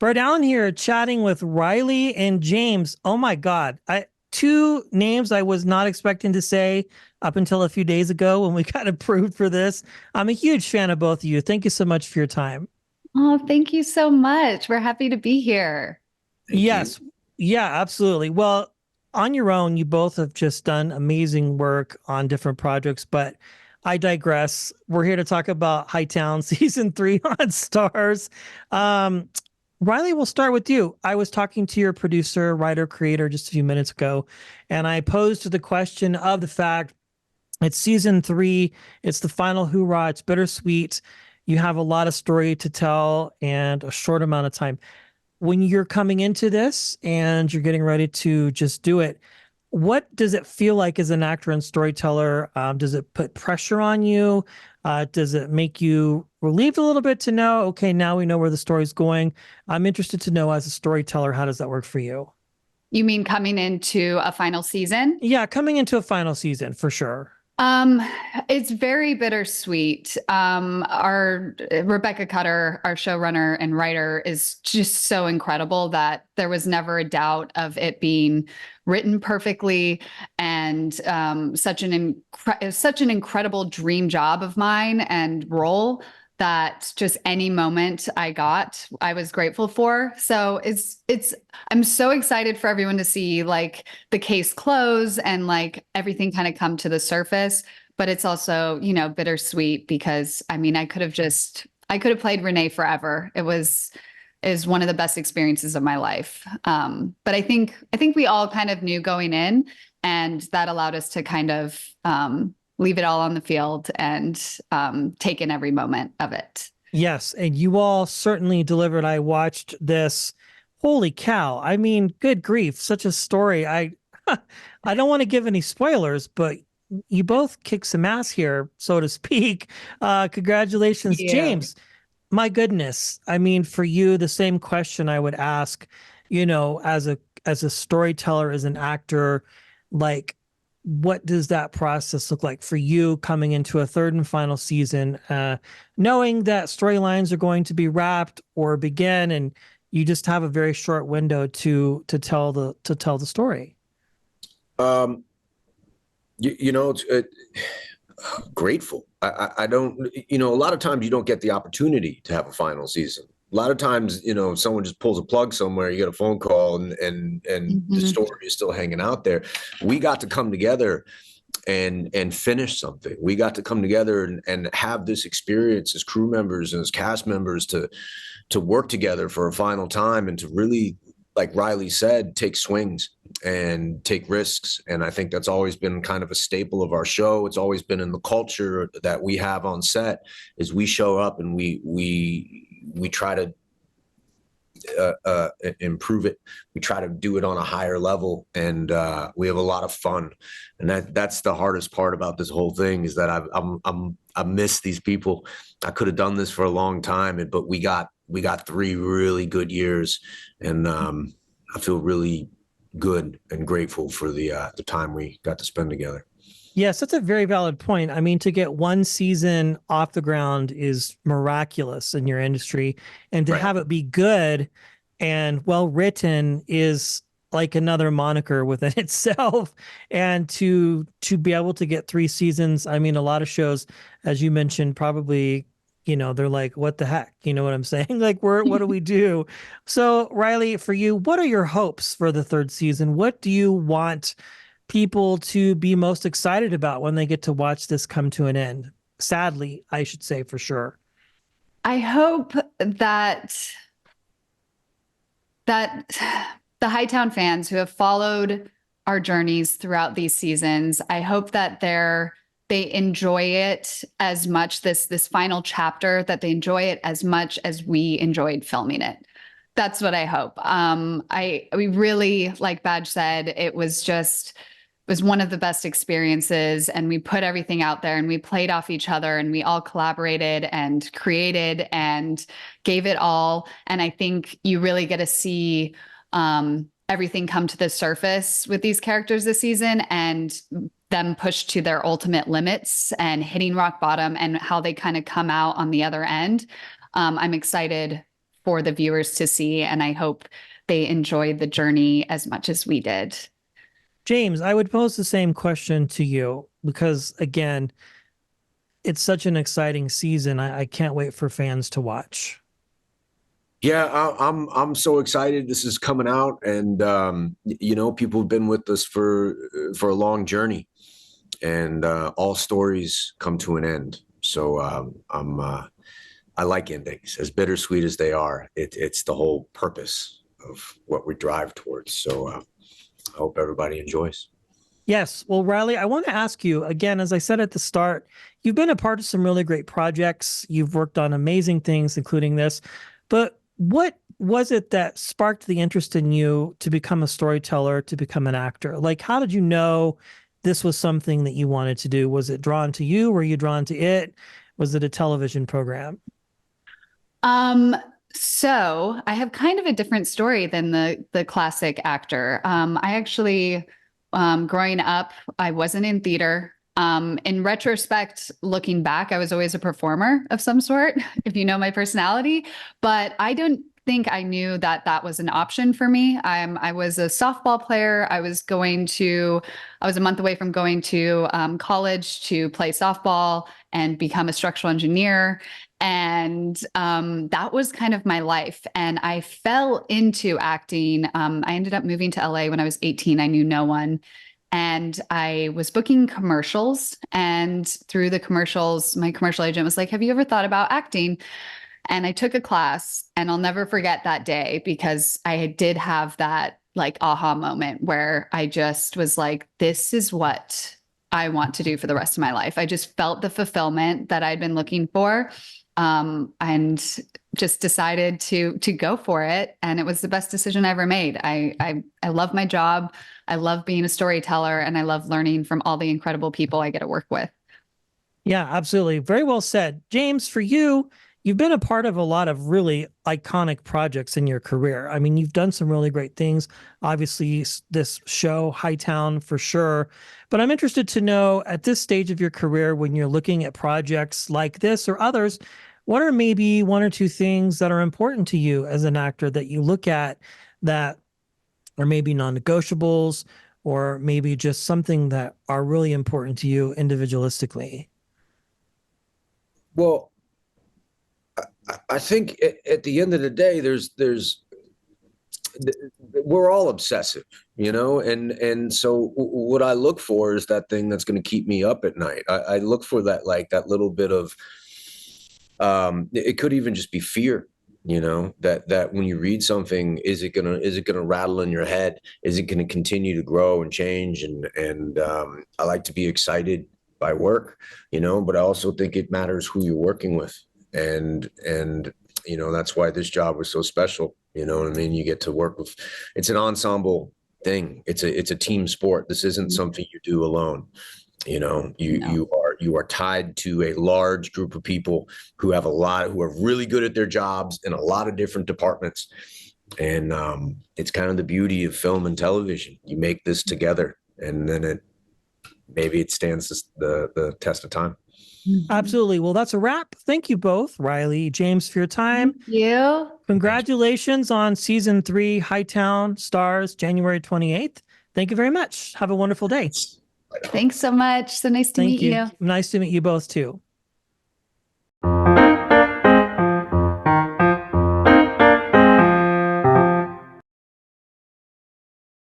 We're down here chatting with Riley and James. Oh my God. Two names I was not expecting to say up until a few days ago when we got approved for this. I'm a huge fan of both of you. Thank you so much for your time. Oh, thank you so much. We're happy to be here. Thank you. Yes. Yeah, absolutely. Well, on your own, you both have just done amazing work on different projects, but I digress. We're here to talk about Hightown season 3 on Starz. Um, Riley, we'll start with you. I was talking to your producer, writer, creator just a few minutes ago, and I posed the question of the fact it's season 3, it's the final hoorah, it's bittersweet. You have a lot of story to tell and a short amount of time. When you're coming into this and you're getting ready to just do it, what does it feel like as an actor and storyteller? Does it put pressure on you? Does it make you relieved a little bit to know, okay, now we know where the story's going? I'm interested to know, as a storyteller, how does that work for you? You mean coming into a final season? Yeah, coming into a final season for sure. Um, it's very bittersweet. Our Rebecca Cutter, our showrunner and writer, is just so incredible that there was never a doubt of it being written perfectly, and such an incredible dream job of mine and role that just any moment I got, I was grateful for. So I'm so excited for everyone to see like the case close and like everything kind of come to the surface. But it's also, bittersweet because I mean, I could have played Renee forever. Is one of the best experiences of my life. But I think we all kind of knew going in, and that allowed us to kind of leave it all on the field and take in every moment of it. Yes, and you all certainly delivered. I watched this. Holy cow. I mean, good grief, such a story. I I don't want to give any spoilers, but you both kick some ass here, so to speak. Congratulations, Yeah. James. My goodness. I mean, for you, the same question I would ask, as a storyteller, as an actor, like, what does that process look like for you coming into a third and final season, knowing that storylines are going to be wrapped or begin, and you just have a very short window to tell the story? Um, it's grateful. I don't, a lot of times you don't get the opportunity to have a final season. A lot of times, someone just pulls a plug somewhere, you get a phone call, and the story is still hanging out there. We got to come together and finish something. We got to come together and have this experience as crew members and as cast members to work together for a final time, and to really, like Riley said, take swings and take risks. And I think that's always been kind of a staple of our show. It's always been in the culture that we have on set, is we show up and we try to improve it. We try to do it on a higher level, and we have a lot of fun. And that's the hardest part about this whole thing, is that I miss these people. I could have done this for a long time, but we got 3 really good years, and I feel really good and grateful for the time we got to spend together. Yes, that's a very valid point. I mean, to get one season off the ground is miraculous in your industry, and to Right. have it be good and well written is like another moniker within itself. And to be able to get 3 seasons, I mean, a lot of shows, as you mentioned, probably, they're like, what the heck? You know what I'm saying? Like, what do we do? So, Riley, for you, what are your hopes for the 3rd season? What do you want people to be most excited about when they get to watch this come to an end? Sadly, I should say, for sure. I hope that the Hightown fans who have followed our journeys throughout these seasons, I hope that they enjoy it as much, this final chapter, that they enjoy it as much as we enjoyed filming it. That's what I hope. We really, like Badge said, it was one of the best experiences, and we put everything out there and we played off each other and we all collaborated and created and gave it all. And I think you really get to see everything come to the surface with these characters this season, and them pushed to their ultimate limits and hitting rock bottom, and how they kind of come out on the other end. I'm excited for the viewers to see. And I hope they enjoyed the journey as much as we did. James, I would pose the same question to you because, again, it's such an exciting season. I can't wait for fans to watch. Yeah, I'm so excited. This is coming out, and you know, people have been with us for a long journey, and all stories come to an end. So I like endings, as bittersweet as they are. It's the whole purpose of what we drive towards. So I hope everybody enjoys. Yes. Well, Riley, I want to ask you again, as I said at the start, you've been a part of some really great projects. You've worked on amazing things, including this. But what was it that sparked the interest in you to become a storyteller, to become an actor? Like, how did you know this was something that you wanted to do? Was it drawn to you? Were you drawn to it? Was it a television program? So I have kind of a different story than the classic actor. I actually, growing up, I wasn't in theater. In retrospect, looking back, I was always a performer of some sort, if you know my personality, but I don't think I knew that that was an option for me. I was a softball player. I was a month away from going to college to play softball and become a structural engineer. And that was kind of my life. And I fell into acting. I ended up moving to LA when I was 18. I knew no one. And I was booking commercials. And through the commercials, my commercial agent was like, "Have you ever thought about acting?" And I took a class, and I'll never forget that day because I did have that like aha moment where I just was like, this is what I want to do for the rest of my life. I just felt the fulfillment that I'd been looking for. And just decided to go for it. And it was the best decision I ever made. I love my job. I love being a storyteller, and I love learning from all the incredible people I get to work with. Yeah, absolutely. Very well said. James, for you, you've been a part of a lot of really iconic projects in your career. I mean, you've done some really great things. Obviously, this show, Hightown, for sure. But I'm interested to know at this stage of your career, when you're looking at projects like this or others, what are maybe one or two things that are important to you as an actor that you look at that are maybe non-negotiables, or maybe just something that are really important to you individualistically? Well, I think at the end of the day, we're all obsessive, you know, and so what I look for is that thing that's going to keep me up at night. I look for that, like that little bit of, it could even just be fear, you know, that when you read something, is it gonna rattle in your head? Is it going to continue to grow and change? And I like to be excited by work, you know, but I also think it matters who you're working with. And you know, that's why this job was so special. You know what I mean? You get to work with, it's an ensemble thing. It's a team sport. This isn't something you do alone. You know, you are tied to a large group of people who are really good at their jobs in a lot of different departments. And it's kind of the beauty of film and television. You make this together, and then maybe it stands the test of time. Absolutely. Well, that's a wrap. Thank you both, Riley, James, for your time. Thank you. Congratulations on season 3, Hightown, Starz, January 28th. Thank you very much. Have a wonderful day. Thanks so much. So nice to meet you. Nice to meet you both too.